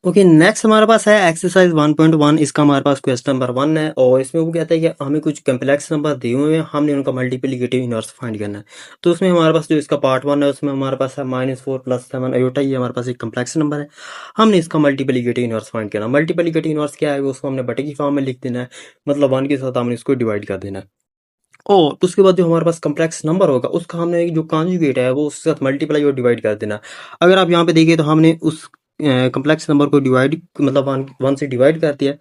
Okay, next हमारे पास है exercise 1.1। इसका हमारे पास क्वेश्चन नंबर 1 है और इसमें वो कहता है कि हमें कुछ कम्प्लेक्स नंबर दिए हुए हैं, हमने उनका मल्टीप्लिकेटिव इनवर्स फाइंड करना है। तो उसमें हमारे पास जो इसका पार्ट 1 है उसमें हमारे पास है -4 + 7 अयोटा। ये हमारे पास एक कम्प्लेक्स नंबर है, हमने इसका मल्टीप्लिकेटिव इनवर्स फाइंड करना। मल्टीप्लिकेटिव इनवर्स क्या है, उसको हमने बटे की फॉर्म में लिख देना है, मतलब 1 के साथ हमने इसको डिवाइड कर देना है। और उसके बाद जो हमारे पास कम्प्लेक्स नंबर होगा उसका हमने जो कॉन्जुगेट है वो उसके साथ मल्टीप्लाई और डिवाइड कर देना। अगर आप यहाँ पे देखिए तो हमने उस कम्प्लेक्स नंबर को डिवाइड मतलब वन से डिवाइड कर दिया।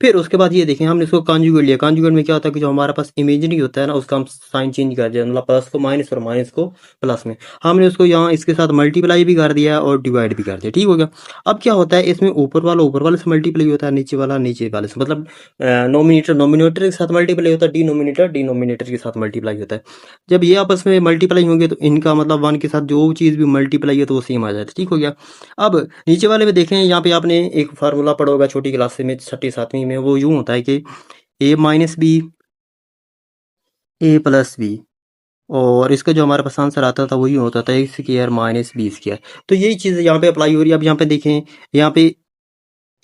फिर उसके बाद ये देखें हमने इसको कॉन्जुगेट लिया। कॉन्जुगेट में क्या होता है कि जो हमारे पास इमेजिनरी होता है ना उसका हम साइन चेंज कर दिया, मतलब प्लस को माइनस और माइनस को प्लस में। हमने उसको यहाँ इसके साथ मल्टीप्लाई भी कर दिया और डिवाइड भी कर दिया, ठीक हो गया। अब क्या होता है इसमें ऊपर वाले से मल्टीप्लाई होता है, नीचे वाला नीचे वाले से, मतलब नोमिनेटर के साथ मल्टीप्लाई होता है, डिनोमिनेटर के साथ मल्टीप्लाई होता है। जब ये आपस में मल्टीप्लाई होंगे तो इनका मतलब 1 के साथ जो चीज़ भी मल्टीप्लाई है तो वो सेम आ जाता है, ठीक हो गया। अब नीचे वाले में देखें, यहाँ पे आपने एक फार्मूला पढ़ा होगा छोटी क्लास में, छठी सातवीं में, वो यूँ होता है कि a minus B A plus B, और इसका जो हमारे पास आंसर आता था वही होता था a² माइनस बी स्क्वायर। तो यही चीज़ यहाँ पे अप्लाई हो रही है। अब यहाँ पे देखें, यहाँ पे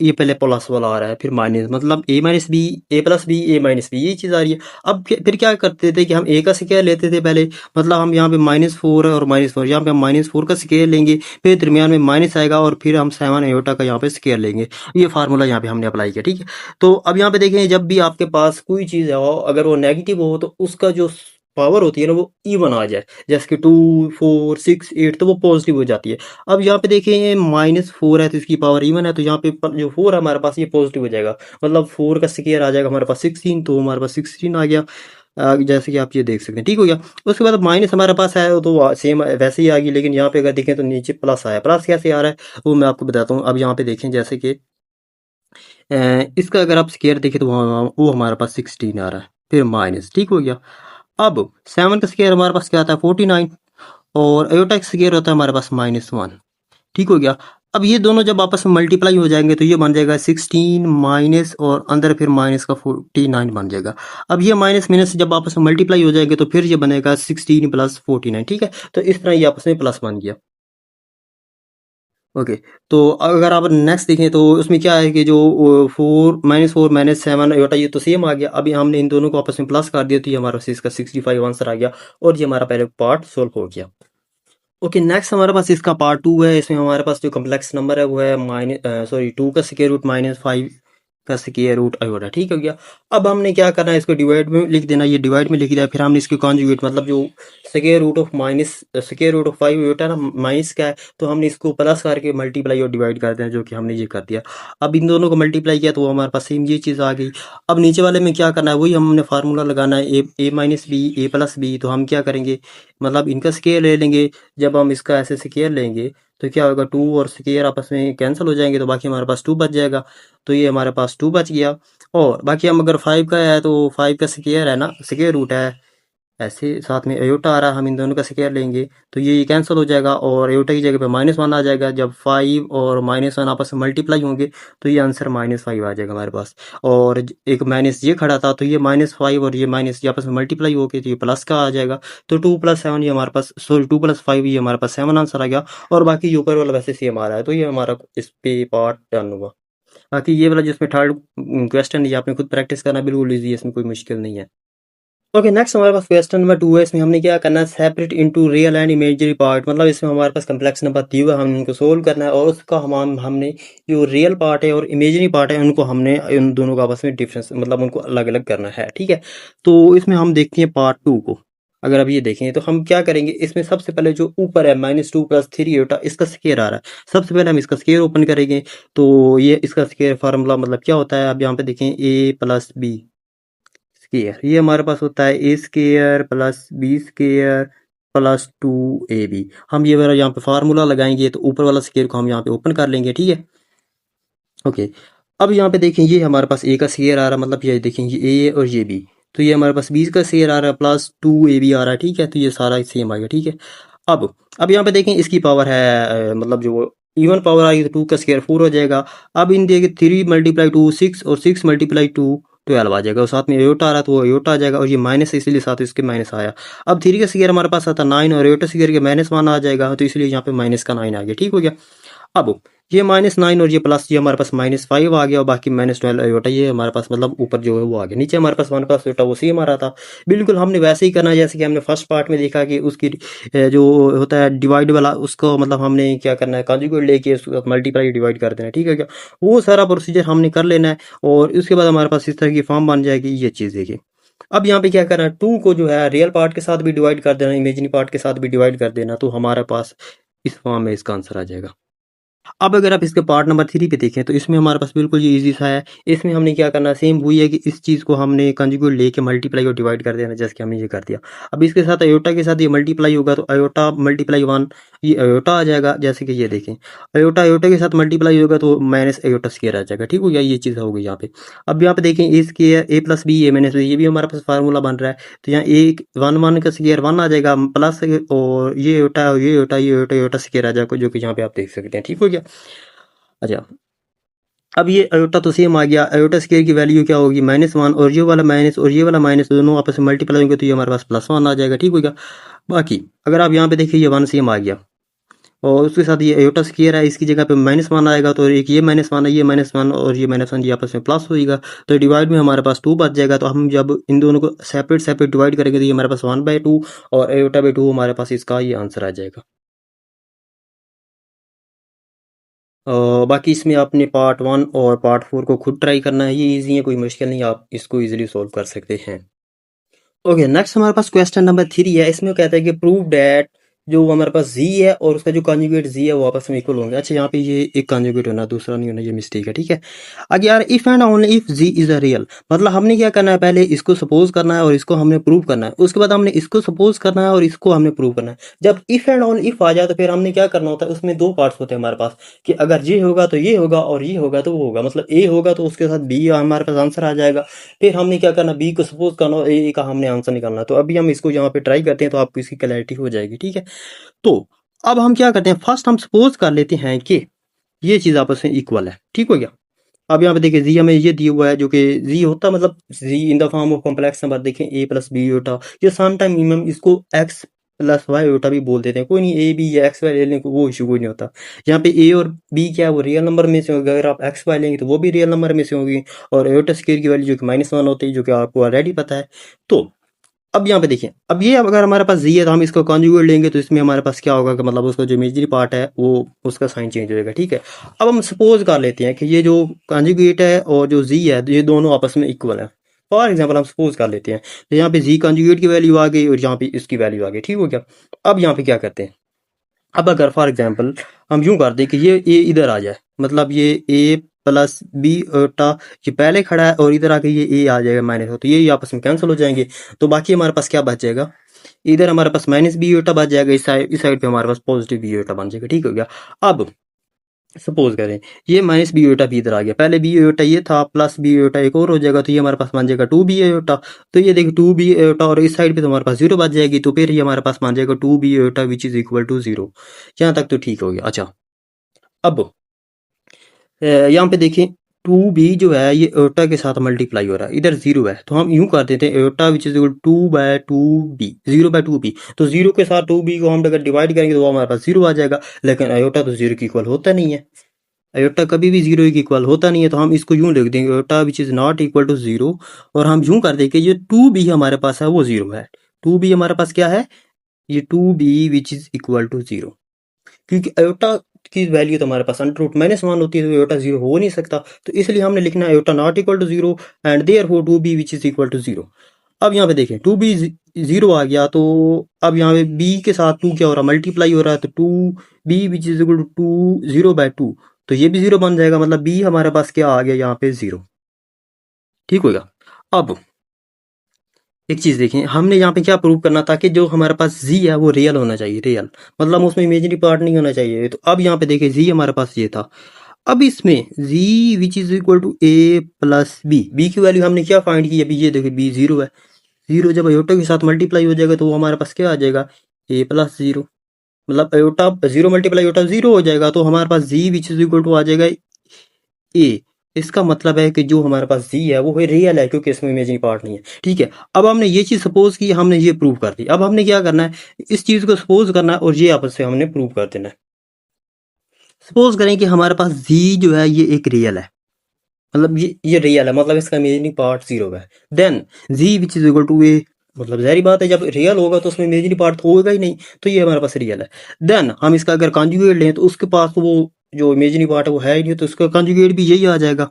ये पहले प्लस वाला आ रहा है, फिर माइनस, मतलब a minus B, A plus B, A minus B, यही चीज़ आ रही है। अब फिर क्या करते थे कि हम a का स्क्वायर लेते थे पहले, मतलब हम यहाँ पे -4 है और -4, यहाँ पे हम -4 का स्क्वायर लेंगे, फिर दरमियान में माइनस आएगा और फिर हम 7 अयोटा का यहाँ पे स्क्वायर लेंगे। ये फार्मूला यहाँ पे हमने अप्लाई किया, ठीक है। तो अब यहाँ पे देखें, जब भी आपके पास कोई चीज़ हो अगर वो नेगेटिव हो तो उसका जो पावर होती है ना वो इवन आ जाए, जैसे कि 2, 4, 6, 8, तो वो पॉजिटिव हो जाती है। अब यहाँ पे देखिए ये -4 है तो इसकी पावर इवन है, तो यहाँ पे जो 4 है हमारे पास ये पॉजिटिव हो जाएगा, मतलब 4 का स्क्वायर आ जाएगा हमारे पास 16, तो हमारे पास 16 आ गया। जैसे कि आप ये देख सकते हैं, ठीक हो गया। उसके बाद माइनस हमारे पास है तो सेम वैसे ही आ गई, लेकिन यहाँ पे अगर देखें तो नीचे प्लस आया। प्लस कैसे आ रहा है वो मैं आपको बताता हूँ। अब यहाँ पे देखें जैसे कि इसका अगर आप स्क्वायर देखें तो वो हमारे पास 16 आ रहा है, फिर माइनस, ठीक हो गया। अब 7 का स्क्वायर हमारे पास क्या आता है 49, और अयोटा का स्क्वायर होता है हमारे पास -1, ठीक हो गया। अब ये दोनों जब आपस में मल्टीप्लाई हो जाएंगे तो ये बन जाएगा 16 माइनस और अंदर फिर माइनस का 49 बन जाएगा। अब ये माइनस माइनस जब आपस में मल्टीप्लाई हो जाएंगे तो फिर ये बनेगा 16 + 49, ठीक है। तो इस तरह ये आपस में प्लस बन गया। ओके, तो अगर आप नेक्स्ट देखें तो उसमें क्या है कि जो 4 -7 अयोटा ये तो सेम आ गया। अभी हमने इन दोनों को आपस में प्लस कर दिया तो ये हमारे पास इसका 65 आंसर आ गया और ये हमारा पहले पार्ट सोल्व हो गया। ओके, नेक्स्ट हमारे पास इसका पार्ट 2 है। इसमें हमारे पास जो कम्प्लेक्स नंबर है वो है 2 का स्क्वायर रूट -5 का स्क्वायर रूट अयोटा, ठीक हो गया। अब हमने क्या करना है, इसको डिवाइड में लिख देना। ये डिवाइड में लिख दिया, फिर हमने इसके कॉन्जुगेट, मतलब जो स्क्वायर रूट ऑफ 5 अयोटा ना माइनस का है, तो हमने इसको प्लस करके मल्टीप्लाई और डिवाइड कर देना, जो कि हमने ये कर दिया। अब इन दोनों को मल्टीप्लाई किया तो वो हमारे पास सेम ये चीज़ आ गई। अब नीचे वाले में क्या करना है, वही हमने फार्मूला लगाना है, ए minus B A plus B. तो हम क्या करेंगे, मतलब इनका स्क्वायर ले लेंगे। जब हम इसका ऐसे स्क्वायर लेंगे तो क्या होगा, 2 और स्क्वायर आपस में कैंसिल हो जाएंगे, तो बाकी हमारे पास 2 बच जाएगा। तो ये हमारे पास 2 बच गया। और बाकी हम अगर 5 का है तो 5 का स्क्वायर है ना, स्क्वायर रूट है, ऐसे साथ में अयोटा आ रहा है, हम इन दोनों का स्क्वायर लेंगे तो ये कैंसिल हो जाएगा और अयोटा की जगह पे -1 आ जाएगा। जब 5 और -1 आपस में मल्टीप्लाई होंगे तो ये आंसर -5 आ जाएगा हमारे पास। और एक माइनस ये खड़ा था तो ये -5 और ये माइनस ये आपस में मल्टीप्लाई होके तो ये प्लस का आ जाएगा। तो 2 + 7 ये हमारे पास, सॉरी 2 + 5 ये हमारे पास 7 आंसर आ गया। और बाकी ऊपर वाला वैसे सेम आ रहा है, तो ये हमारा इस पे पार्ट डन हुआ। बाकी ये वाला जिसमें थर्ड क्वेश्चन ये आपने खुद प्रैक्टिस करना, बिल्कुल ईजी है, इसमें कोई मुश्किल नहीं है। ओके, नेक्स्ट हमारे पास क्वेश्चन नंबर 2 है। इसमें हमने क्या करना है, separate into real and imaginary part, मतलब इसमें हमारे पास कम्प्लेक्स नंबर दिया हुआ है, हम इनको सोल्व करना है। और उसका हमने जो रियल पार्ट है और इमेजिनरी पार्ट है उनको हमने उन दोनों का आपस में डिफरेंस, मतलब उनको अलग अलग करना है, ठीक है। तो इसमें हम देखते हैं पार्ट 2 को। अगर अब ये देखें तो हम क्या करेंगे, इसमें सबसे पहले जो ऊपर है -2 + 3 अयोटा, इसका स्क्वायर आ रहा है, सबसे पहले हम इसका स्क्वायर ओपन करेंगे। तो ये इसका स्क्वायर फार्मूला मतलब क्या होता है, अब यहाँ पे देखें a + b स्क्वायर, ये हमारे पास होता है a² + b² + 2ab। हम ये वाला यहाँ पे फार्मूला लगाएंगे तो ऊपर वाला स्क्वायर को हम यहाँ पे ओपन कर लेंगे, ठीक है। ओके, अब यहाँ पे देखें ये हमारे पास a का स्क्वायर आ रहा है, मतलब ये देखें ये a और ये b, तो ये हमारे पास b का स्क्वायर आ रहा है +2ab आ रहा है, ठीक है। तो ये सारा सेम आ गया, ठीक है। अब यहाँ पे देखें इसकी पावर है मतलब जो इवन पावर आ रही है तो 2 का स्क्वायर 4 हो जाएगा। अब इन देखिए 3 × 2 6 और 6 × 2 12 आ जाएगा, और साथ में अयोटा आ रहा है तो वो अयोटा आ जाएगा, और ये माइनस है इसलिए साथ इसके माइनस आया। अब 3 का स्क्वायर हमारे पास आता है 9 और अयोटा स्क्वायर के -1 आ जाएगा, तो इसलिए यहाँ पे -9 आ गया, ठीक हो गया। अब ये -9 और ये प्लस, ये हमारे पास -5 आ गया और बाकी -12 आयोटा, ये हमारे पास मतलब ऊपर जो है वो आ गया। नीचे हमारे पास 1 प्लस आयोटा वो सेम आ रहा था। बिल्कुल हमने वैसे ही करना है जैसे कि हमने फर्स्ट पार्ट में देखा कि उसकी जो होता है डिवाइड वाला, उसको मतलब हमने क्या करना है, कॉन्जुगेट लेके उसको मल्टीप्लाई डिवाइड कर देना है, ठीक है क्या। वो सारा प्रोसीजर हमने कर लेना है और उसके बाद हमारे पास इस तरह की फॉर्म बन जाएगी। ये चीज़ देखिए, अब यहाँ पे क्या करना है, 2 को जो है रियल पार्ट के साथ भी डिवाइड कर देना, इमेजिनरी पार्ट के साथ भी डिवाइड कर देना, तो हमारे पास इस फॉर्म में इसका आंसर आ जाएगा। अब अगर आप इसके पार्ट नंबर 3 पे देखें तो इसमें हमारे पास बिल्कुल ये ईज़ी सा है। इसमें हमने क्या करना है, सेम वही है कि इस चीज़ को हमने कंजुगेट लेके मल्टीप्लाई और डिवाइड कर देना, जैसे कि हमने ये कर दिया। अब इसके साथ अयोटा के साथ ये मल्टीप्लाई होगा तो अयोटा मल्टीप्लाई 1, ये अयोटा आ जाएगा। जैसे कि ये देखें, अयोटा अयोटा के साथ मल्टीप्लाई होगा तो माइनस अयोटा स्क्वायर आ जाएगा, ठीक हो गया। ये चीज़ हो गई यहाँ पे। अब यहाँ पे देखें, ए square A plus B A minus B, ये भी हमारे पास फार्मूला बन रहा है। तो यहाँ एक 1 का स्क्वायर 1 आ जाएगा प्लस, और ये अयोटा और ये अयोटा, ये अयोटा अयोटा स्क्वायर आ जाएगा, जो कि यहाँ पे आप देख सकते हैं, ठीक हो गया। अच्छा, अब ये अयोटा तो सेम आ गया। अयोटा स्क्वायर की वैल्यू क्या होगी, -1, और ये वाला माइनस और ये वाला माइनस दोनों आपस में मल्टीप्लाई होंगे तो ये हमारे पास +1 आ जाएगा, ठीक हो गया। बाकी अगर आप यहाँ पे देखिए, ये 1 सेम आ गया और उसके साथ ये अयोटा स्क्वायर है, इसकी जगह पे -1 आएगा तो एक ये -1 है, ये -1 और ये -1, ये आपस में प्लस होगा तो डिवाइड में हमारे पास 2 बच जाएगा। तो हम जब इन दोनों को सेपरेट सेपरेट डिवाइड करेंगे तो ये हमारे पास 1/2 और अयोटा/2 हमारे पास इसका ये आंसर आ जाएगा। बाकी इसमें आपने पार्ट 1 और पार्ट 4 को खुद ट्राई करना है, ये इजी है, कोई मुश्किल नहीं, आप इसको इजीली सॉल्व कर सकते हैं। ओके, नेक्स्ट हमारे पास क्वेश्चन नंबर 3 है। इसमें कहता है कि प्रूव डैट जो हमारे पास z है और उसका जो कॉन्जुगेट z है वो आपस में इक्वल होंगे। अच्छा, यहाँ पे ये एक कॉन्जुगेट होना, दूसरा नहीं होना, ये मिस्टेक है, ठीक है। आगे यार, if and only if z is a real, मतलब हमने क्या करना है, पहले इसको सपोज करना है और इसको हमने प्रूव करना है, उसके बाद हमने इसको सपोज करना है और इसको हमने प्रूव करना है। जब इफ एंड ओनली इफ आ जाए तो फिर हमने क्या करना होता है, उसमें 2 पार्ट्स होते हैं हमारे पास, कि अगर ये होगा तो ये होगा और ये होगा तो वो होगा। मतलब ए होगा तो उसके साथ बी हमारे पास आंसर आ जाएगा। फिर हमने क्या करना, बी को सपोज करना और ए का हमने आंसर निकालना। तो अभी हम इसको यहाँ पे ट्राई करते हैं तो आपको इसकी क्लैरिटी हो जाएगी, ठीक है। तो अब हम क्या करते हैं, फर्स्ट हम सपोज कर लेते हैं कि ये चीज आपस में इक्वल है, ठीक हो गया। अब यहाँ पे देखिए, जी हमें ये दिया हुआ है, जो कि जी होता है मतलब Z in the form of complex number. देखें ए प्लस बी होता, ये सम टाइम हम इसको एक्स प्लस वाई होता भी बोल देते हैं, कोई नहीं, ए बी या एक्स वाई ले लें वो इशू कोई नहीं होता। यहाँ पे ए और बी क्या है, वो रियल नंबर में से होगा। अगर आप एक्स वाई लेंगे तो वो भी रियल नंबर में से होगी। और एटा स्क्वायर की वैल्यू जो कि -1 होती है, जो कि आपको ऑलरेडी पता है। तो अब यहाँ पे देखिए, अब ये अगर हमारे पास जी है तो हम इसको कॉन्जुगेट लेंगे तो इसमें हमारे पास क्या होगा कि मतलब उसका जो इमेजिनरी पार्ट है वो उसका साइन चेंज हो जाएगा, ठीक है। अब हम सपोज कर लेते हैं कि ये जो कॉन्जुगेट है और जो जी है ये दोनों आपस में इक्वल है। फॉर एग्जांपल हम सपोज कर लेते हैं, तो यहाँ पे जी कॉन्जुगेट की वैल्यू आ गई और यहाँ पे इसकी वैल्यू आ गई, ठीक हो गया। अब यहाँ पे क्या करते हैं, अब अगर फॉर एग्जांपल हम यूं कर दें कि ये ए इधर आ जाए, मतलब ये ए प्लस बी टा ये पहले खड़ा है और इधर आके ये ए आ जाएगा माइनस हो, तो ये आपस में कैंसिल हो जाएंगे। तो बाकी हमारे पास क्या बच जाएगा, इधर हमारे पास माइनस बी ओटा बच जाएगा, इस साइड पे हमारे पास पॉजिटिव बी ओटा बन जाएगा, ठीक हो गया। अब सपोज करें ये माइनस बी ओटा भी इधर आ गया, पहले बी ओटा ये था प्लस बी ओटा एक और हो जाएगा, तो ये हमारे पास बन जाएगा 2 बी ओटा। तो ये देखिए 2 बी ओटा और इस साइड पे तो हमारे पास 0 बच जाएगी, तो फिर ये हमारे पास बन जाएगा 2 बी ओटा विच इज इक्वल टू 0। यहाँ तक तो ठीक हो गया। अच्छा, अब यहाँ पे देखें, 2b जो है ये एटा के साथ मल्टीप्लाई हो रहा है, इधर 0 है, तो हम यूं कर देते हैं एटा विच इज इक्वल 2/2b, 0/2b। तो 0 के साथ 2b को हम अगर डिवाइड करेंगे तो वो हमारे पास 0 आ जाएगा। लेकिन अयोटा तो 0 के इक्वल होता नहीं है, अयोटा कभी भी 0 के इक्वल होता नहीं है। तो हम इसको यूं लिख देंगे iota which is not equal to 0, और हम यूं कर देंगे ये 2b हमारे पास है वो 0 है। 2b हमारे पास क्या है, ये 2b which is equal to 0, क्योंकि अयोटा की वैल्यू तो हमारे पास √-1 होती है, तो अयोटा 0 हो नहीं सकता। तो इसलिए हमने लिखना है iota not equal to 0 and therefore 2b which is equal to 0। अब यहाँ पे देखें 2b 0 आ गया, तो अब यहाँ पे b के साथ 2 क्या हो रहा है, मल्टीप्लाई हो रहा है, तो 2b which is equal to 0/2, तो ये भी 0 बन जाएगा, मतलब b हमारे पास क्या आ गया यहाँ पे 0, ठीक होगा। अब एक चीज देखें, हमने यहाँ पे क्या प्रूव करना था कि जो हमारे पास z है वो रियल होना चाहिए, रियल मतलब उसमें इमेजिनरी पार्ट नहीं होना चाहिए। तो अब यहाँ पे देखें z हमारे पास ये था, अब इसमें z which is equal to a plus B की वैल्यू हमने क्या फाइंड की, अभी ये देखिए b 0 है, 0 जब अयोटा के साथ मल्टीप्लाई हो जाएगा तो वो हमारे पास क्या आ जाएगा, a प्लस 0, मतलब अयोटा 0 मल्टीप्लाई अयोटा 0 हो जाएगा, तो हमारे पास z which is equal to आ जाएगा a। इसका मतलब है कि जो हमारे पास जी है वो रियल है, क्योंकि इसमें इमेजिनरी पार्ट नहीं है, ठीक है। अब हमने ये चीज सपोज की, हमने ये प्रूव कर दी। अब हमने क्या करना है, इस चीज को सपोज करना है और ये आपस से हमने प्रूव कर देना है। सपोज करें कि हमारे पास जी जो है ये एक रियल है, मतलब ये रियल है, मतलब इसका इमेजिनरी पार्ट जीरो है। Then Z which is equal to A, मतलब जाहिर बात है जब रियल होगा तो उसमें इमेजिनरी पार्ट तो होगा ही नहीं, तो ये हमारे पास रियल है। देन हम इसका अगर कॉन्जुगेट लें तो उसके पास तो वो जो इमेजिनरी पार्ट है वो है ही नहीं, तो उसका कॉन्जुगेट भी यही आ जाएगा।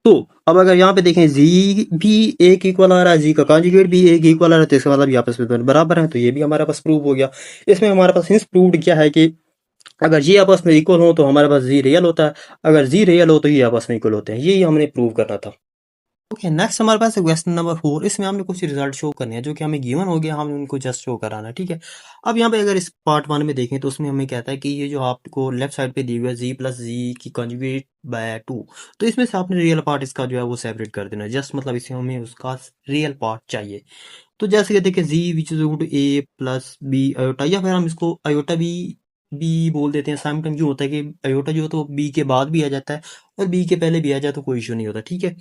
तो अब अगर यहाँ पे देखें जी भी एक इक्वल आ रहा है, जी का कॉन्जुगेट भी एक इक्वल आ रहा है, तो इसका मतलब ये आपस में दोनों बराबर है, तो ये भी हमारे पास प्रूव हो गया। इसमें हमारे पास हिंस प्रूव्ड क्या है कि अगर ये आपस में इक्वल हो तो हमारे पास जी रियल होता है, अगर जी रियल हो तो ये आपस में इक्वल होते हैं, यही हमने प्रूव करना था। ओके, नेक्स्ट हमारे पास है क्वेश्चन नंबर 4। इसमें हमने कुछ रिजल्ट शो करने हैं जो कि हमें गिवन हो गया, हमें उनको जस्ट शो कराना है, ठीक है। अब यहाँ पे अगर इस पार्ट 1 में देखें तो उसमें हमें कहता है कि ये जो आपको लेफ्ट साइड पे दी हुई है जी प्लस जी की कॉन्जुगेट बाय 2, तो इसमें से आपने रियल पार्ट इसका जो है वो सेपरेट कर देना है, जस्ट मतलब इसे हमें उसका रियल पार्ट चाहिए। तो जैसे कि देखिए Z which is equal to A plus B iota, या फिर हम इसको अयोटा बी बोल देते हैं। साइम टाइम क्यों होता है कि अयोटा जो है तो बी के बाद भी आ जाता है और बी के पहले भी आ जाए तो कोई इशू नहीं होता, ठीक है।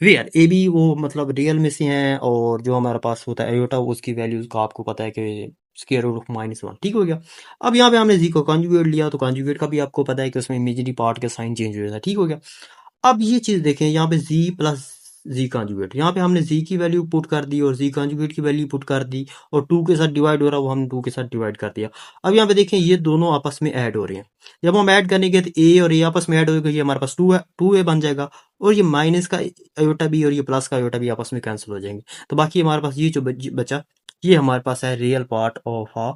वेयर ए बी वो मतलब रियल में से हैं, और जो हमारे पास होता है अयोटा उसकी वैल्यूज का आपको पता है कि स्क्वायर रूट ऑफ -1, ठीक हो गया। अब यहाँ पे हमने जी को कॉन्जुगेट लिया, तो कॉन्जुगेट का भी आपको पता है कि उसमें इमेजिनरी पार्ट का साइन चेंज हो जाता है, ठीक हो गया। अब ये चीज देखें, यहाँ पे जी प्लस जी कॉन्जुगेट, यहाँ पे हमने जी की वैल्यू पुट कर दी और जी कॉन्जुगेट की वैल्यू पुट कर दी, और 2 के साथ डिवाइड हो रहा है वो हमने 2 के साथ डिवाइड कर दिया। अब यहाँ पे देखें ये दोनों आपस में ऐड हो रहे हैं, जब हम ऐड करने के तो ए और ए आपस में ऐड होगा, ये हमारे पास 2 है, 2a बन जाएगा, और ये माइनस का अयोटा बी और ये प्लस का अयोटा बी आपस में कैंसिल हो जाएंगे। तो बाकी हमारे पास ये जो बचा, ये हमारे पास है रियल पार्ट ऑफ अ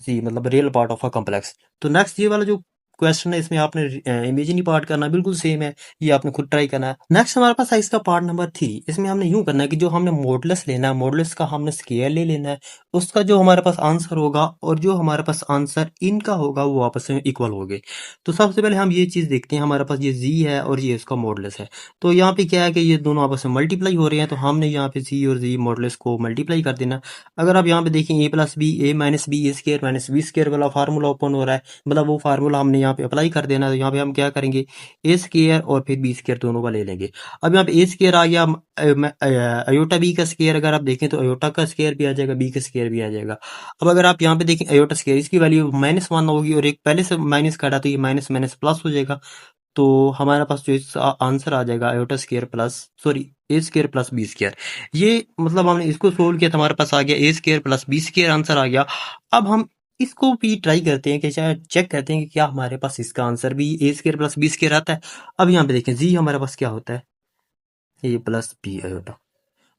जी, मतलब real part of a complex. तो नेक्स्ट ये वाला जो क्वेश्चन है इसमें आपने इमेजिनरी पार्ट करना बिल्कुल सेम है, ये आपने खुद ट्राई करना है। नेक्स्ट हमारे पास है इसका पार्ट नंबर 3। इसमें हमने यूं करना है कि जो हमने मॉडुलस लेना है, मॉडुलस का हमने स्केयर ले लेना है, उसका जो हमारे पास आंसर होगा और जो हमारे पास आंसर इनका होगा वो आपस में इक्वल हो गए। तो सबसे पहले हम ये चीज देखते हैं, हमारे पास ये जी है और ये इसका मॉडुलस है, तो यहाँ पे क्या है कि ये दोनों आपस में मल्टीप्लाई हो रहे हैं, तो हमने यहाँ पे जी और जी मॉडुलस को मल्टीप्लाई कर देना। अगर आप यहाँ पे देखें A plus B A minus B A square minus B square वाला फार्मूला ओपन हो रहा है, मतलब वो फार्मूला हमने यहाँ पे अप्लाई कर देना। तो यहाँ पे हम क्या करेंगे, ए स्केयर और फिर बी स्केयर दोनों का ले लेंगे। अब यहाँ पे ए स्केयर आ गया, अयोटा बी का स्केयर अगर आप देखें तो अयोटा का स्केयर भी आ जाएगा, बी का स्केयर भी आ जाएगा। अब अगर आप यहाँ पे देखें अयोटा स्केयर, इसकी वैल्यू -1 होगी और एक पहले से माइनस काटा तो ये माइनस माइनस प्लस हो जाएगा। तो हमारे पास जो इसका आंसर आ जाएगा अयोटा स्केयर प्लस सॉरी ए स्केयर प्लस बी स्केयर, ये मतलब हमने इसको सोल्व किया तो हमारे पास आ गया A square plus B square answer आ गया। अब हम इसको भी ट्राई करते हैं कि शायद चेक करते हैं कि क्या हमारे पास इसका आंसर भी ए स्केयर प्लस बी स्केयर आता है। अब यहाँ पे देखें जी हमारे पास क्या होता है, ए प्लस बी अयोटा।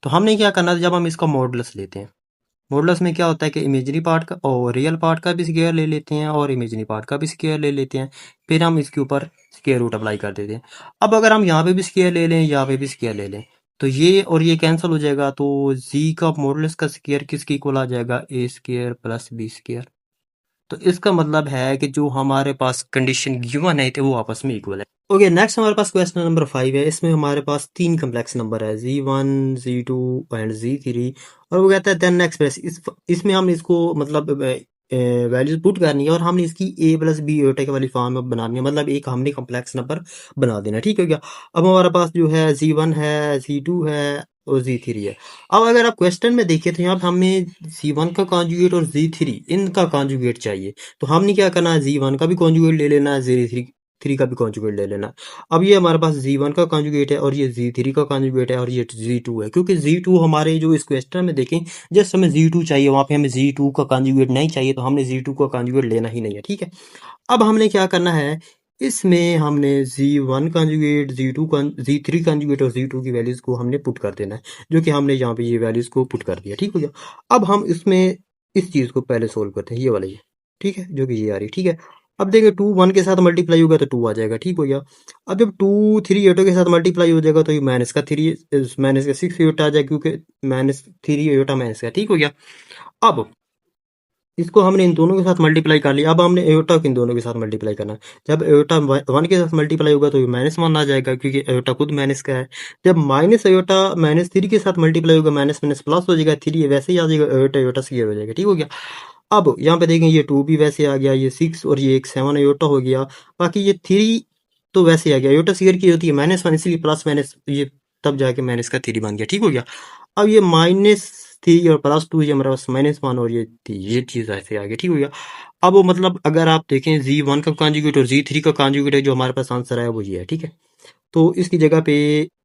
तो हमने क्या करना था, जब हम इसका मॉडुलस लेते हैं, मॉडुलस में क्या होता है कि इमेजिनरी पार्ट का और रियल पार्ट का भी स्क्वायर ले लेते हैं और इमेजिनरी पार्ट का भी स्क्वायर ले लेते हैं, फिर हम इसके ऊपर स्क्वायर रूट अप्लाई कर देते हैं। अब अगर हम यहाँ पे भी स्क्वायर ले लें, यहाँ पे भी स्क्वायर ले लें, तो ये और ये कैंसिल हो जाएगा, तो जी का मॉडुलस का स्क्वायर किसके इक्वल आ जाएगा, ए स्क्वायर प्लस बी स्क्वायर। तो इसका मतलब है कि जो हमारे पास कंडीशन गिवन है थे वो आपस में इक्वल है। ओके, नेक्स्ट हमारे पास क्वेश्चन नंबर 5 है। इसमें हमारे पास 3 कम्प्लेक्स नंबर है, Z1 Z2 एंड Z3, और वो कहता है देन एक्सप्रेस इसमें हम इसको मतलब वैल्यूज पुट करनी है और हमने इसकी a प्लस बी ओटेक वाली फॉर्म में बनानी है, मतलब एक हमने कम्प्लेक्स नंबर बना देना, ठीक है क्या। अब हमारे पास जो है Z1 है, Z2 है और Z3 है। अब अगर आप क्वेश्चन में देखिए तो यहाँ पे हमें Z1 का कॉन्जुगेट और Z3 इनका कॉन्जुगेट चाहिए, तो हमने क्या करना है, Z1 का भी कॉन्जुगेट ले लेना है, Z3 का भी कॉन्जुगेट ले लेना। अब ये हमारे पास Z1 का कॉन्जुगेट है और ये Z3 का कॉन्जुगेट है और ये Z2 है, क्योंकि Z2 हमारे जो इस क्वेश्चन में देखें जस्ट हमें Z2 चाहिए, वहाँ पे हमें Z2 का कॉन्जुगेट नहीं चाहिए, तो हमने Z2 का कॉन्जुगेट लेना ही नहीं है, ठीक है। अब हमने क्या करना है, इसमें हमने Z1 कॉन्जुगेट, Z3 कॉन्जुगेट और Z2 की वैल्यूज को हमने पुट कर देना है, जो कि हमने यहाँ पे ये वैल्यूज को पुट कर दिया, ठीक हो गया। अब हम इसमें इस चीज को पहले सोल्व करते हैं, ये वाला ये, ठीक है, जो कि ये आ रही है, ठीक है। अब देखिए 2 1 के साथ मल्टीप्लाई होगा तो 2 आ जाएगा, ठीक हो गया। अब जब 2 3 एटो के साथ मल्टीप्लाई हो जाएगा तो ये माइनस का 3 माइनस का 6 एटा आ जाएगा, क्योंकि -3 एटा माइनस का, ठीक हो गया। अब इसको हमने इन दोनों के साथ मल्टीप्लाई कर लिया, अब हमने एयोटा को इन दोनों के साथ मल्टीप्लाई करना है। जब एयोटा 1 के साथ मल्टीप्लाई होगा तो ये -1 आ जाएगा, क्योंकि एयोटा खुद माइनस का है। जब माइनस एयोटा -3 के साथ मल्टीप्लाई होगा, माइनस माइनस प्लस हो जाएगा, 3 वैसे ही आ जाएगा, एयोटा एयोटा स्क्वायर हो जाएगा, ठीक हो गया। अब यहाँ पे देखें ये 2 भी वैसे आ गया, ये 6 और ये एक 7 एयोटा हो गया, बाकी ये 3 तो वैसे आ गया। एयोटा स्क्वायर की होती है -1, इसलिए प्लस माइनस ये तब जाके माइनस का 3 बन गया, ठीक हो गया। अब ये 3 और +2 ये हमारे पास -1 और ये 3, ये चीज़ ऐसे आ गई, ठीक हो गया। अब वो मतलब अगर आप देखें Z1 का कॉन्जुगेट और Z3 का कॉन्जुगेट है, जो हमारे पास आंसर आया वो ये है, ठीक है। तो इसकी जगह पे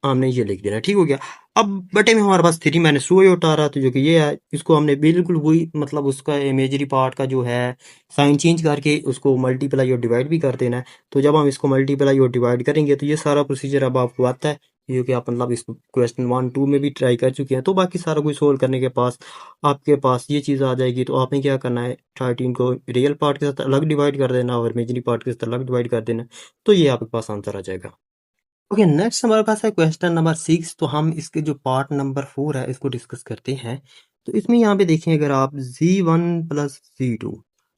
हमने ये लिख देना, ठीक हो गया। अब बटे में हमारे पास 3 - 2 आ रहा था, जो कि ये है। इसको हमने बिल्कुल वही मतलब उसका इमेजरी पार्ट का जो है साइन चेंज करके उसको मल्टीप्लाई और डिवाइड भी कर देना है। तो जब हम इसको मल्टीप्लाई और डिवाइड करेंगे तो ये सारा प्रोसीजर अब आपको आता है, ये कि आप मतलब इस क्वेश्चन 1 2 में भी ट्राई कर चुके हैं। तो बाकी सारा कुछ सोल्व करने के पास आपके पास ये चीज़ आ जाएगी। तो आपने क्या करना है, 13 को रियल पार्ट के साथ अलग डिवाइड कर देना और इमेजरी पार्ट के साथ अलग डिवाइड कर देना। तो ये आपके पास आंसर आ जाएगा। ओके, नेक्स्ट हमारे पास है क्वेश्चन नंबर 6। तो हम इसके जो पार्ट नंबर 4 है इसको डिस्कस करते हैं। तो इसमें यहाँ पे देखें, अगर आप Z1 प्लस Z2,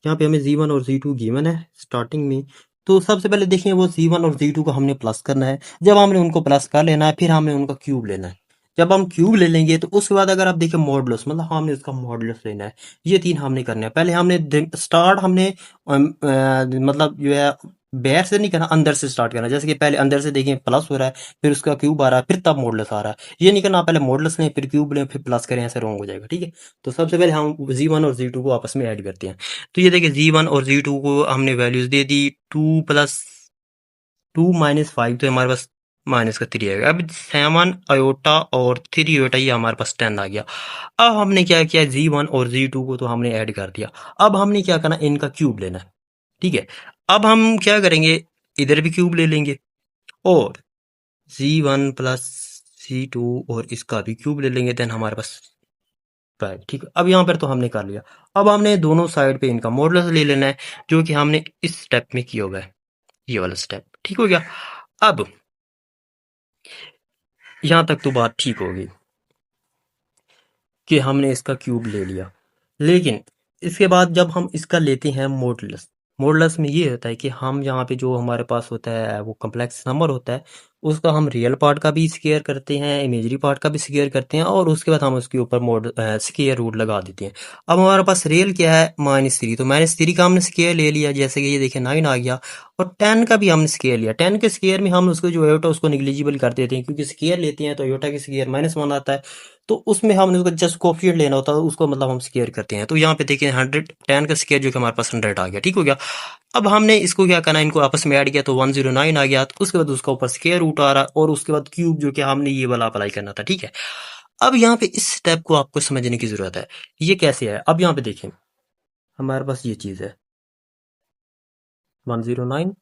यहाँ पे हमें Z1 और Z2 गिवन है स्टार्टिंग में। तो सबसे पहले देखें, वो Z1 और Z2 को हमने प्लस करना है। जब हमने उनको प्लस कर लेना है, फिर हमने उनका क्यूब लेना है। जब हम क्यूब ले लेंगे तो उसके बाद अगर आप देखें मॉडुलस, मतलब हमने उसका मॉडुलस लेना है। ये 3 हमने करना है। पहले हमने स्टार्ट हमने मतलब जो है बाहर से नहीं करना, अंदर से स्टार्ट करना। जैसे कि पहले अंदर से देखिए प्लस हो रहा है, फिर उसका क्यूब आ रहा है, फिर तब मॉडुलस आ रहा है। ये नहीं करना पहले मॉडुलस लें फिर क्यूब लें फिर प्लस करें, ऐसे रॉन्ग हो जाएगा, ठीक है। तो सबसे पहले हम Z1 और Z2 को आपस में ऐड करते हैं। तो ये देखिए Z1 और Z2 को हमने वैल्यूज दे दी 2 + 2 - 5, तो हमारे पास -3 आएगा। अब 7 अयोटा और 3 अयोटा, ये हमारे पास 10 आ गया। अब हमने क्या किया, Z1 और Z2 को तो हमने ऐड कर दिया। अब हमने क्या करना, इनका क्यूब लेना है, ठीक है। अब हम क्या करेंगे, इधर भी क्यूब ले लेंगे और Z1 प्लस Z2 और इसका भी क्यूब ले लेंगे। देन हमारे पास 5, ठीक है। अब यहाँ पर तो हमने कर लिया। अब हमने दोनों साइड पे इनका मॉडुलस ले लेना है, जो कि हमने इस स्टेप में किया हुआ है, ये वाला स्टेप, ठीक हो गया। अब यहाँ तक तो बात ठीक होगी कि हमने इसका क्यूब ले लिया। लेकिन इसके बाद जब हम इसका लेते हैं मॉडुलस, मॉडुलस में ये होता है कि हम यहाँ पे जो हमारे पास होता है वो कम्प्लेक्स नंबर होता है, उसका हम रियल पार्ट का भी स्क्वायर करते हैं, इमेजरी पार्ट का भी स्क्वायर करते हैं, और उसके बाद हम उसके ऊपर स्क्वायर रूट लगा देते हैं। अब हमारे पास रियल क्या है, -3, तो -3 का हमने स्क्वायर ले लिया। जैसे कि ये देखिए 9 आ गया। और 10 का भी हमने स्क्वायर लिया। 10 के स्क्वायर में हम उसको जो एयोटा उसको निग्लिजिबल कर देते हैं, क्योंकि स्क्वायर लेते हैं तो एयोटा के स्क्वायर -1 आता है। तो उसमें हमने उसका जस्ट कोफिशिएंट लेना होता है, उसको मतलब हम स्क्वायर करते हैं। तो यहाँ पे देखिए 110 का स्क्वायर जो कि हमारे पास 100 आ गया, ठीक हो गया। अब हमने इसको क्या करना है, इनको आपस में ऐड किया तो 109 आ गया। तो उसके बाद उसका ऊपर स्क्वायर रूट आ रहा, और उसके बाद क्यूब जो कि हमने ये वाला अप्लाई करना था, ठीक है। अब यहाँ पे इस स्टेप को आपको समझने की जरूरत है, ये कैसे है। अब यहाँ पे देखें, हमारे पास ये चीज है 109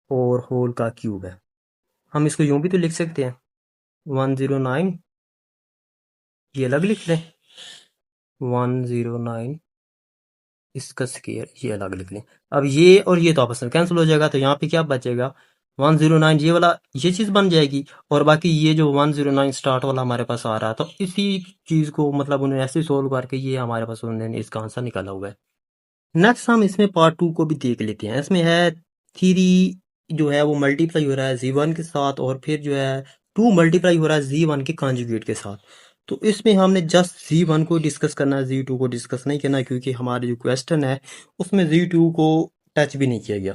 और होल का क्यूब है। हम इसको यूं भी तो लिख सकते हैं 109, ये अलग लिख लें, 109 इसका स्क्वायर ये अलग लिख लें। अब ये और ये तो आपस में कैंसिल हो जाएगा, तो यहाँ पे क्या बचेगा, 109 ये वाला, ये चीज़ बन जाएगी। और बाकी ये जो 109 स्टार्ट वाला हमारे पास आ रहा है, तो इसी चीज़ को मतलब उन्होंने ऐसे सोल्व करके ये हमारे पास उन्होंने इसका आंसर निकाला हुआ है। नेक्स्ट हम इसमें पार्ट 2 को भी देख लेते हैं। इसमें है 3 जो है वो मल्टीप्लाई हो रहा है Z1 के साथ, और फिर जो है 2 मल्टीप्लाई हो रहा है Z1 के कॉन्जुगेट के साथ। तो इसमें हमने जस्ट Z1 को डिस्कस करना है, Z2 को डिस्कस नहीं करना है, क्योंकि हमारे जो क्वेश्चन है उसमें Z2 को टच भी नहीं किया गया।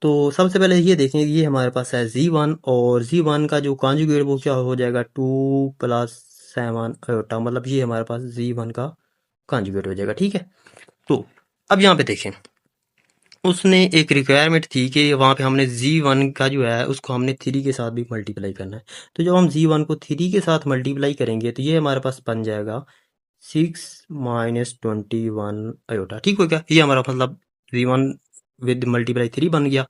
तो सबसे पहले ये देखें, ये हमारे पास है Z1, और Z1 का जो कॉन्जुगेट वो क्या हो जाएगा, 2 + 7 अयोटा, मतलब ये हमारे पास Z1 का कॉन्जुगेट हो जाएगा, ठीक है। तो अब यहाँ पे देखें, उसने एक रिक्वायरमेंट थी कि वहाँ पे हमने Z1 का जो है उसको हमने 3 के साथ भी मल्टीप्लाई करना है। तो जब हम Z1 को 3 के साथ मल्टीप्लाई करेंगे तो ये हमारे पास बन जाएगा 6 - 21 अयोटा, ठीक हो गया। ये हमारा मतलब Z1 विद मल्टीप्लाई 3 बन गया,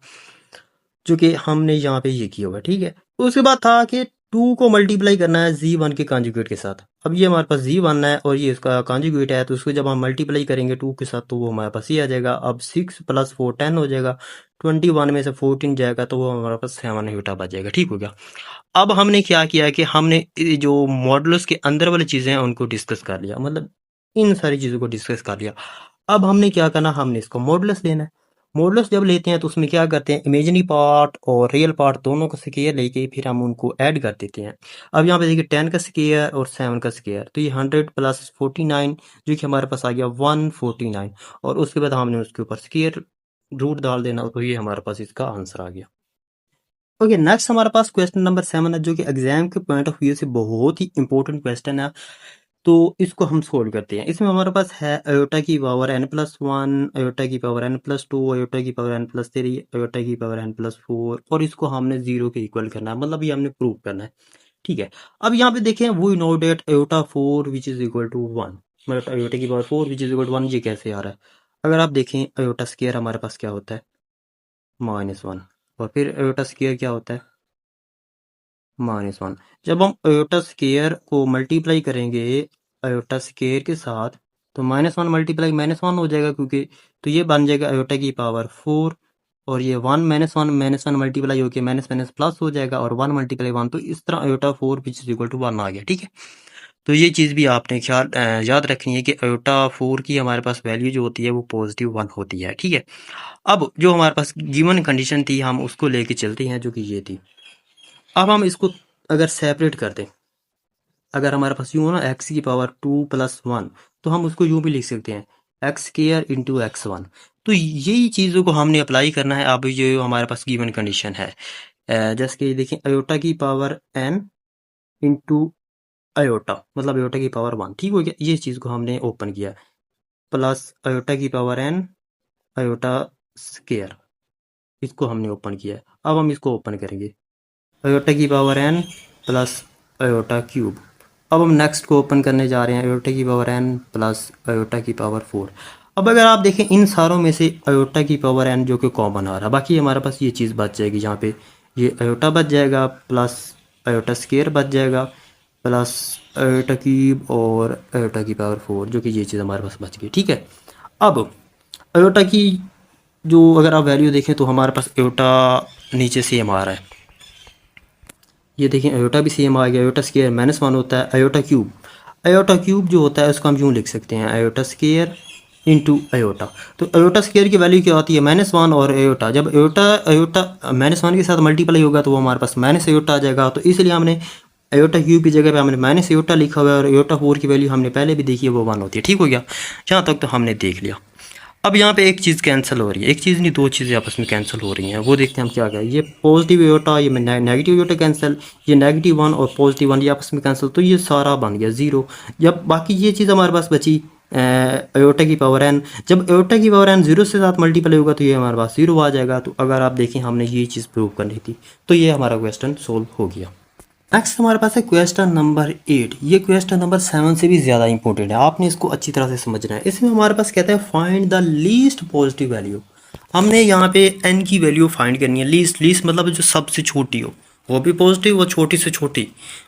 जो कि हमने यहाँ पे ये किया हुआ है, ठीक है। उसके बाद था कि 2 को मल्टीप्लाई करना है Z1 के कॉन्जुगेट के साथ। अब ये हमारे पास Z1 है और ये इसका कॉन्जुगेट है, तो उसको जब हम मल्टीप्लाई करेंगे 2 के साथ तो वो हमारे पास ये आ जाएगा। अब 6 + 4 10 हो जाएगा, 21 में से 14 जाएगा तो वो हमारे पास 7 यूटा बच जाएगा, ठीक हो गया। अब हमने क्या किया कि हमने ये जो मॉडुलस के अंदर वाली चीज़ें हैं उनको डिस्कस कर लिया, मतलब इन सारी चीज़ों को डिस्कस कर लिया। अब हमने क्या करना, हमने इसको मॉडुलस लेना है। मॉडुलस जब लेते हैं तो उसमें क्या करते हैं, इमेजिनरी पार्ट और रियल पार्ट दोनों का स्क्वायर लेके फिर हम उनको ऐड कर देते हैं। अब यहाँ पे देखिए 10 का स्क्वायर और 7 का स्क्वायर, तो ये 100 + 49 जो कि हमारे पास आ गया 149, और उसके बाद हमने उसके ऊपर स्क्वायर रूट डाल देना, तो ये हमारे पास इसका आंसर आ गया। ओके, नेक्स्ट हमारे पास क्वेश्चन नंबर 7 है, जो कि एग्जाम के पॉइंट ऑफ व्यू से बहुत ही इंपॉर्टेंट क्वेश्चन है। तो इसको हम सोल्व करते हैं। इसमें हमारे पास है अयोटा की पावर n+1, अयोटा की पावर n+2, अयोटा की पावर n+3, अयोटा की पावर n+4, और इसको हमने 0 के इक्वल करना है, मतलब ये हमने प्रूव करना है। ठीक है, अब यहाँ पे देखें, we know that iota 4 which is equal to 1, मतलब अयोटा की power 4 which is equal to 1, ये कैसे आ रहा है? अगर आप देखें, अयोटा स्क्वायर हमारे पास क्या होता है? -1। और फिर अयोटा स्क्वायर क्या होता है? -1। जब हम अयोटा स्क्वायर को मल्टीप्लाई करेंगे अयोटा स्क्वायर के साथ, तो -1 मल्टीप्लाई -1 हो जाएगा, क्योंकि तो ये बन जाएगा अयोटा की पावर 4, और ये 1 -1 मल्टीप्लाई होकर माइनस माइनस प्लस हो जाएगा, और 1 मल्टीप्लाई 1, तो इस तरह iota 4 which is equal to 1 आ गया। ठीक है, तो ये चीज़ भी आपने ख्याल याद रखनी है कि अयोटा 4 की हमारे पास वैल्यू जो होती है वो +1 होती है। ठीक है, अब जो हमारे पास गिवन कंडीशन थी, हम उसको लेके चलते हैं, जो कि ये थी। अब हम इसको अगर सेपरेट कर दें, अगर हमारे पास यूँ हो ना, x की पावर 2 + 1, तो हम उसको यूँ भी लिख सकते हैं, एक्स स्क्वायर इंटू x1। तो यही चीज़ों को हमने अप्लाई करना है। अब ये हमारे पास गिवन कंडीशन है, जैसे कि देखें, अयोटा की पावर n इंटू अयोटा, मतलब अयोटा की पावर 1। ठीक हो गया, ये चीज़ को हमने ओपन किया, प्लस अयोटा की पावर n अयोटा स्क्वायर, इसको हमने ओपन किया। अब हम इसको ओपन करेंगे, अयोटा की power n plus iota cube. अब हम नेक्स्ट को ओपन करने जा रहे हैं, अयोटा की पावर n प्लस अयोटा की पावर 4। अब अगर आप देखें, इन सारों में से अयोटा की पावर n जो कि कॉमन आ रहा है, बाकी हमारे पास ये चीज़ बच जाएगी, जहाँ पे ये अयोटा बच जाएगा, प्लस अयोटा स्क्वायर बच जाएगा, प्लस अयोटा क्यूब और अयोटा की पावर 4, जो कि ये चीज़ हमारे पास बच गई। ठीक है, अब अयोटा की जो अगर आप वैल्यू देखें, तो हमारे पास अयोटा नीचे सेम आ रहा है, ये देखें, अयोटा भी सेम आ गया। अयोटा स्क्वायर -1 होता है, अयोटा क्यूब जो होता है उसको हम यूँ लिख सकते हैं, अयोटा स्क्वायर इंटू अयोटा। तो अयोटा स्क्वायर की वैल्यू क्या होती है? -1, और अयोटा, जब अयोटा -1 के साथ मल्टीप्लाई होगा तो वो हमारे पास माइनस अयोटा आ जाएगा। तो इसलिए हमने अयोटा क्यूब की जगह पे हमने माइनस अयोटा लिखा हुआ है, और अयोटा 4 की वैल्यू हमने पहले भी देखी है, वो 1 होती है। ठीक हो गया, यहाँ तक तो हमने देख लिया। अब यहाँ पे एक चीज़ कैंसिल हो रही है, एक चीज़ नहीं, दो चीज़ें आपस में कैंसिल हो रही हैं, वो देखते हैं हम क्या क्या। ये पॉजिटिव अयोटा, ये नेगेटिव अयोटा कैंसिल, ये -1 और +1 ये आपस में कैंसिल, तो ये सारा बन गया 0। जब बाकी ये चीज़ हमारे पास बची अयोटा की पावर n, जब अयोटा की पावर n 0 से साथ मल्टीप्लाई होगा तो ये हमारे पास 0 आ जाएगा। तो अगर आप देखें, हमने ये चीज़ प्रूव करनी थी, तो ये हमारा क्वेश्चन सोल्व हो गया। नेक्स्ट हमारे पास है क्वेश्चन नंबर 8। ये क्वेश्चन नंबर 7 से भी ज़्यादा इंपॉर्टेंट है, आपने इसको अच्छी तरह से समझना है। इसमें हमारे पास कहता है find the least positive value. हमने यहाँ पे n की वैल्यू फाइंड करनी है, लीस्ट मतलब जो सबसे छोटी हो, वो भी पॉजिटिव, वो छोटी से छोटी,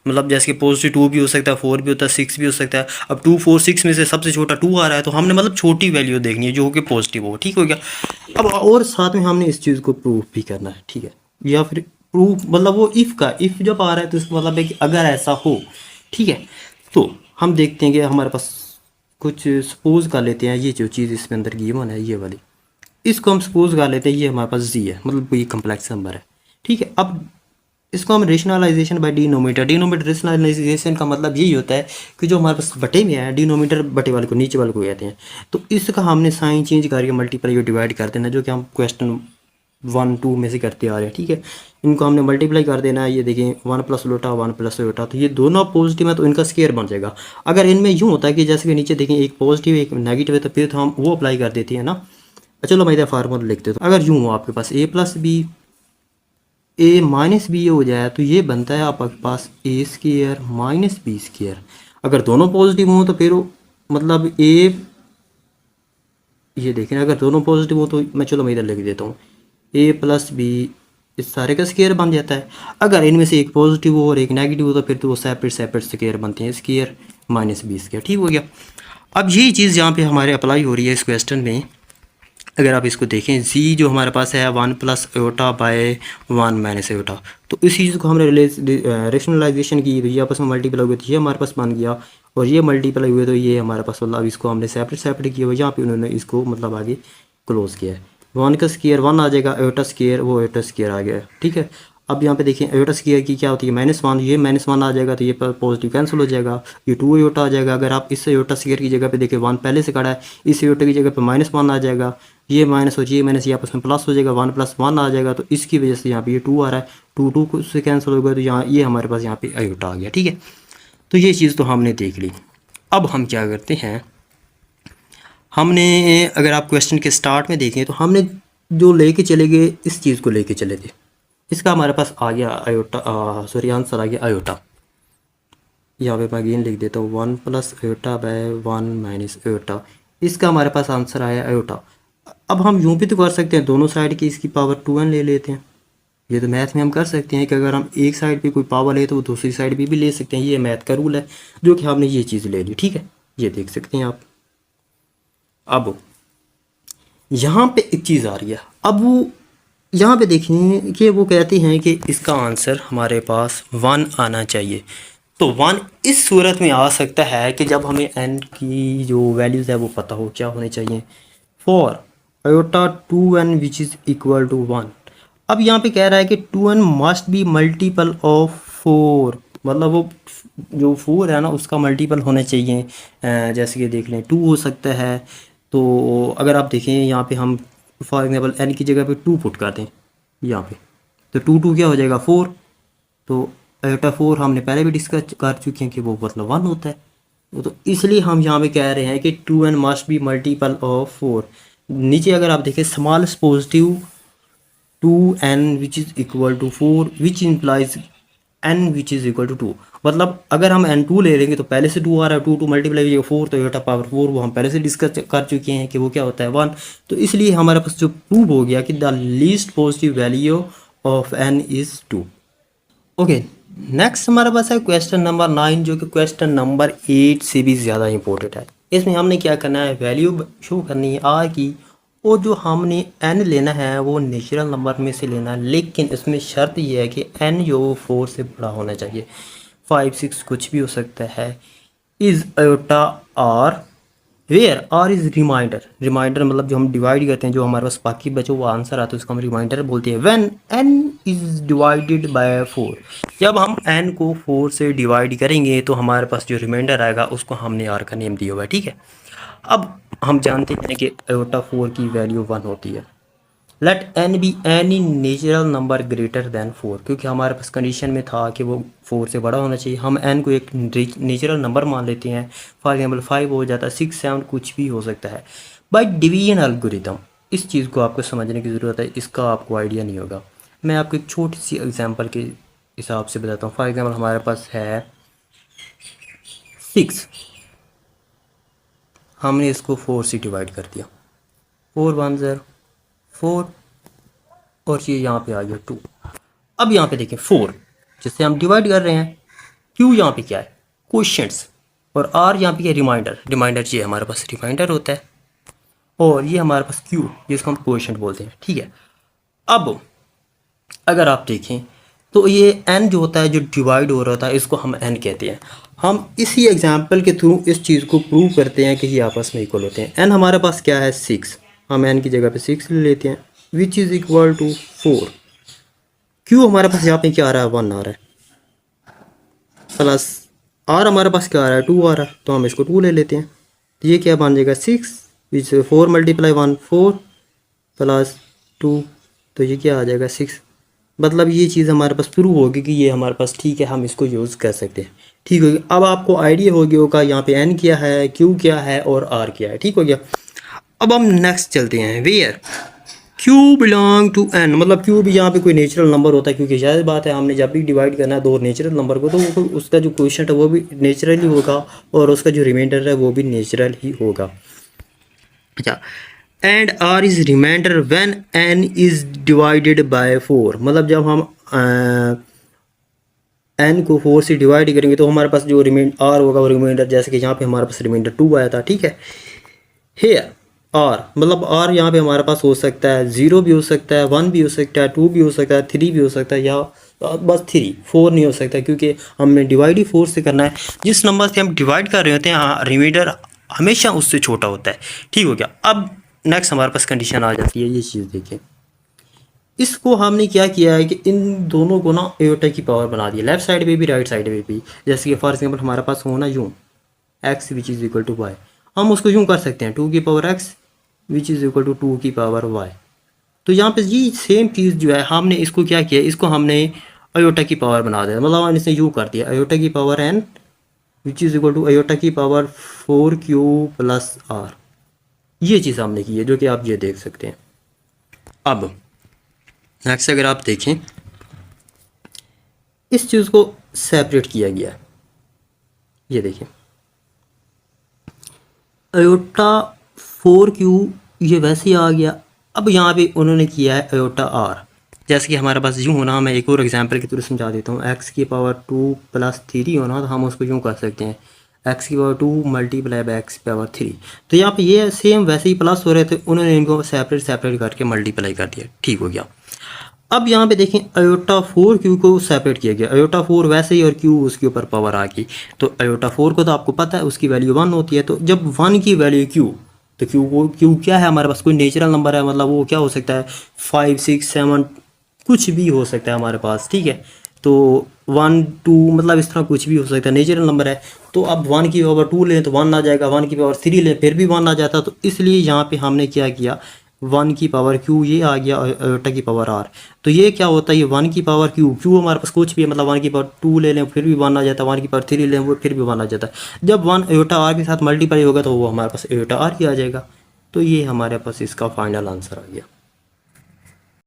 मतलब जैसे कि +2 भी हो सकता है, 4 भी होता है, 6 भी हो सकता है। अब 2, 4, 6 में से सबसे छोटा 2 आ रहा है, तो हमने मतलब छोटी वैल्यू देखनी है जो कि पॉजिटिव हो। ठीक हो गया, अब और साथ में हमने इस चीज़ को प्रूफ भी करना है। ठीक है, या फिर प्रूफ मतलब वो इफ़ जब आ रहा है तो इसका मतलब है कि अगर ऐसा हो। ठीक है, तो हम देखते हैं कि हमारे पास कुछ सपोज कर लेते हैं, ये जो चीज़ इसमें अंदर गिवन है, ये वाली, इसको हम सपोज कर लेते हैं ये हमारे पास जी है, मतलब कोई कम्प्लेक्स नंबर है। ठीक है, अब इसको हम रेशनलाइजेशन बाय डिनोमीटर रेशनलाइजेशन का मतलब यही होता है कि जो हमारे पास बटे में है, डिनोमीटर बटे वाले को, नीचे वाले को कहते हैं, तो इसका हमने साइन चेंज करके मल्टीप्लाई और डिवाइड कर देना, जो कि हम क्वेश्चन 1, 2 में से करते आ रहे हैं। ठीक है, इनको हमने मल्टीप्लाई कर देना है। ये देखें, 1 + लोटा 1 + लोटा, तो ये दोनों पॉजिटिव है तो इनका स्क्वायर बन जाएगा। अगर इनमें यूँ होता है कि जैसे कि नीचे देखें एक पॉजिटिव एक नेगेटिव है, तो फिर तो हम वो अप्लाई कर देते हैं ना। चलो मैं इधर फार्मूला लिखते हो, अगर यूँ हो आपके पास a + b, a - b हो जाए, तो ये बनता है आपके पास a² - b²। अगर दोनों पॉजिटिव हों तो फिर मतलब a, ये देखें, अगर दोनों पॉजिटिव हो तो मैं इधर लिख देता हूँ, a + b इस सारे का स्क्वायर बन जाता है। अगर इनमें से एक पॉजिटिव हो और एक नेगेटिव हो तो फिर तो वो सेपरेट स्क्वायर बनते हैं, स्क्वायर - b²। ठीक हो गया, अब यही चीज़ यहाँ पे हमारे अप्लाई हो रही है इस क्वेश्चन में। अगर आप इसको देखें, z जो हमारे पास है 1 + अयोटा बाय 1 - अयोटा, तो इस चीज़ को हमने रेशनलाइजेशन की, तो ये आपस में मल्टीप्लाई हुए तो ये हमारे पास बन गया, और ये मल्टीप्लाई हुए तो ये हमारे पास, मतलब इसको हमने सेपरेट किया हुआ, यहाँ पे उन्होंने इसको मतलब आगे क्लोज किया है। 1 का स्क्वायर 1 आ जाएगा, अयोटा स्क्वायर वो अयोटा स्क्वायर आ गया। ठीक है, अब यहाँ पे देखिए, अयोटा स्क्वायर की क्या होती है? -1, ये -1 आ जाएगा, तो ये पॉजिटिव कैंसिल हो जाएगा, ये 2 अयोटा आ जाएगा। अगर आप इस अयोटा स्क्वायर की जगह पे देखें, 1 पहले से खड़ा है, इस अयोटा की जगह पे -1 आ जाएगा, ये माइनस और ये माइनस, ये आपस में प्लस हो जाएगा, 1 + 1 आ जाएगा, तो इसकी वजह से यहाँ पे ये 2 आ रहा है, 2 से कैंसिल हो गया, तो यहाँ ये हमारे पास यहाँ पे आयोटा आ गया। ठीक है, तो ये चीज़ तो हमने देख ली। अब हम क्या करते हैं, हमने अगर आप क्वेश्चन के स्टार्ट में देखें तो हमने जो लेके चले गए इस चीज़ को लेके चले थे, इसका हमारे पास आ गया आयोटा, सॉरी आंसर आ गया आयोटा। यहाँ पे मैं अगेन लिख देता हूँ 1 + आयोटा/1 - आयोटा, इसका हमारे पास आंसर आया आयोटा। अब हम यूँ भी तो कर सकते हैं, दोनों साइड की इसकी पावर 2n ले लेते हैं। ये तो मैथ में हम कर सकते हैं कि अगर हम एक साइड पे कोई पावर ले तो वो दूसरी साइड पे भी ले सकते हैं, ये मैथ का रूल है, जो कि हमने ये चीज़ ले ली। ठीक है, ये देख सकते हैं आप। अब यहाँ पे एक चीज़ आ रही है, अब वो यहाँ पे देखें कि वो कहते हैं कि इसका आंसर हमारे पास 1 आना चाहिए। तो 1 इस सूरत में आ सकता है कि जब हमें n की जो वैल्यूज़ है वो पता हो, क्या होने चाहिए, for iota 2n which is equal to 1। अब यहाँ पे कह रहा है कि 2n must be multiple of 4, मतलब वो जो 4 है ना उसका मल्टीपल होना चाहिए। जैसे कि देख लें 2 हो सकता है, तो अगर आप देखें यहाँ पे हम फॉर एग्जांपल n की जगह पे 2 पुट कर दें यहाँ पे, तो 2 क्या हो जाएगा 4। तो आयोटा 4 हमने पहले भी डिस्कस कर चुके हैं कि वो मतलब 1 होता है। तो इसलिए हम यहाँ पे कह रहे हैं कि 2n must be multiple of 4। नीचे अगर आप देखें smallest positive 2n which is equal to 4 which implies n which is equal to 2। मतलब अगर हम n2 ले लेंगे तो पहले से 2 आ रहा है, 2 मल्टीप्लाई 4, तो आयोटा पावर 4 वो हम पहले से डिस्कस कर चुके हैं कि वो क्या होता है 1। तो इसलिए हमारे पास जो प्रूव हो गया कि the least positive value of n is 2। Okay, next हमारे पास है क्वेश्चन नंबर 9, जो कि क्वेश्चन नंबर 8 से भी ज़्यादा इंपॉर्टेंट है। इसमें हमने क्या करना है, वैल्यू शो करनी है r की, और जो हमने n लेना है वो नेचुरल नंबर में से लेना है, लेकिन इसमें शर्त ये है कि n जो 4 से बड़ा होना चाहिए, 5, 6 कुछ भी हो सकता है। Is iota r where r is remainder, remainder मतलब जो हम डिवाइड करते हैं, जो हमारे पास बाकी बचे वो आंसर आता है उसको हम रिमाइंडर बोलते हैं। When n is divided by 4, जब हम n को 4 से डिवाइड करेंगे तो हमारे पास जो रिमाइंडर आएगा उसको हमने r का नेम दिया हुआ है। ठीक है, अब हम जानते हैं कि आयोटा 4 की वैल्यू 1 होती है। Let n be any natural number greater than 4, क्योंकि हमारे पास कंडीशन में था कि वो 4 से बड़ा होना चाहिए, हम n को एक नेचुरल नंबर मान लेते हैं। फॉर एग्जांपल 5 हो जाता है, 6, 7 कुछ भी हो सकता है। बाय डिवीजन एल्गोरिथम, इस चीज़ को आपको समझने की ज़रूरत है, इसका आपको आइडिया नहीं होगा। मैं आपको एक छोटी सी एग्जाम्पल के हिसाब से बताता हूँ। फॉर एग्जाम्पल हमारे पास है 6, हमने इसको 4 से डिवाइड कर दिया, 4 1 0 4, और ये यहाँ पे आ गया 2। अब यहाँ पे देखें 4 जिससे हम डिवाइड कर रहे हैं, Q यहाँ पे क्या है क्वोशंट्स, और R यहाँ पे क्या रिमाइंडर, रिमाइंडर ये हमारे पास रिमाइंडर होता है, और ये हमारे पास Q जिसको हम क्वोशंट बोलते हैं। ठीक है, अब अगर आप देखें तो ये n जो होता है जो डिवाइड हो रहा होता है इसको हम n कहते हैं। हम इसी एग्जाम्पल के थ्रू इस चीज़ को प्रूव करते हैं कि ये आपस में इक्वल होते हैं। n हमारे पास क्या है 6, हम n की जगह पे 6 ले लेते हैं, which is equal to 4। Q हमारे पास यहाँ पे क्या आ रहा है 1 आ रहा है, प्लस R हमारे पास क्या आ रहा है 2 आ रहा है, तो हम इसको 2 ले लेते हैं। तो ये क्या बन जाएगा 6 विच 4 मल्टीप्लाई 1 4 प्लस 2, तो ये क्या आ जाएगा 6। मतलब ये चीज़ हमारे पास प्रूव होगी कि ये हमारे पास ठीक है, हम इसको यूज़ कर सकते हैं। ठीक हो गया, अब आपको आइडिया हो गया होगा यहाँ पे n क्या है, q क्या है और r क्या है। ठीक हो गया, अब हम नेक्स्ट चलते हैं। Where q belong to n, मतलब q भी यहाँ पे कोई नेचुरल नंबर होता है, क्योंकि जाहिर बात है हमने जब भी डिवाइड करना है दो नेचुरल नंबर को, तो वो उसका जो क्वेश्चन है वो भी नेचुरल ही होगा, और उसका जो रिमाइंडर है वो भी नेचुरल ही होगा। अच्छा, and r is remainder when n is divided by 4, मतलब जब हम n को 4 से डिवाइड करेंगे तो हमारे पास जो r होगा वो रिमाइंडर, जैसे कि यहाँ पे हमारे पास रिमाइंडर 2 आया था। ठीक है, हेयर r मतलब r यहाँ पे हमारे पास हो सकता है 0 भी हो सकता है, 1 भी हो सकता है, 2 भी हो सकता है, 3 भी हो सकता है, या बस 3, 4 नहीं हो सकता, क्योंकि हमने डिवाइड ही 4 से करना है। जिस नंबर से हम डिवाइड कर रहे होते हैं रिमाइंडर हमेशा उससे छोटा होता है। ठीक हो गया, अब नेक्स्ट हमारे पास कंडीशन आ जाती है, ये चीज़ देखिए, इसको हमने क्या किया है कि इन दोनों को ना आयोटा की पावर बना दिया, लेफ्ट साइड पे भी राइट साइड पे भी। जैसे कि फॉर एग्जांपल हमारे पास होना यूँ x which is equal to Y, हम उसको यूँ कर सकते हैं 2 की power x which is equal to 2 की पावर वाई। तो यहाँ पे ये सेम चीज़ जो है हमने इसको क्या किया, इसको हमने अयोटा की पावर बना दिया, मतलब हमने इसे यू कर दिया अयोटा की power n which is equal to iota की पावर 4q प्लस आर। ये चीज़ हमने की है जो कि आप ये देख सकते हैं। अब नेक्स्ट अगर आप देखें इस चीज़ को सेपरेट किया गया है, ये देखिए अयोटा 4q ये वैसे ही आ गया। अब यहाँ पे उन्होंने किया है अयोटा आर, जैसे कि हमारे पास यूँ होना, मैं एक और एग्जांपल के थ्रू समझा देता हूँ। x की पावर 2 प्लस 3 होना, तो हम उसको यूँ कर सकते हैं x की पावर 2 मल्टीप्लाई बाई x की पावर 3। तो यहाँ पे ये सेम वैसे ही प्लस हो रहे थे, उन्होंने इनको सेपरेट करके मल्टीप्लाई कर दिया, ठीक हो गया। अब यहाँ पे देखें अयोटा 4q को सेपरेट किया गया, अयोटा 4 वैसे ही और q उसके ऊपर पावर आ गई। तो अयोटा 4 को तो आपको पता है उसकी वैल्यू 1 होती है, तो जब 1 की वैल्यू q, तो q क्या है हमारे पास, कोई नेचुरल नंबर है, मतलब वो क्या हो सकता है 5 6 7 कुछ भी हो सकता है हमारे पास, ठीक है। तो 1 2 मतलब इस तरह कुछ भी हो सकता है, नेचुरल नंबर है। तो अब 1 की पावर 2 लें तो 1 आ जाएगा, 1 की पावर 3 लें फिर भी 1 आ जाता। तो इसलिए यहाँ पे हमने क्या किया, 1 की पावर q ये आ गया अयोटा की पावर r। तो ये क्या होता है, ये 1 की पावर q हमारे पास कुछ भी है, मतलब 1 की पावर 2 ले लें फिर भी 1 आ जाता है, 1 की पावर 3 लें वो फिर भी 1 आ जाता है। जब 1 अयोटा r के साथ मल्टीप्लाई होगा तो वो हमारे पास अयोटा r ही आ जाएगा। तो ये हमारे पास इसका फाइनल आंसर आ गया।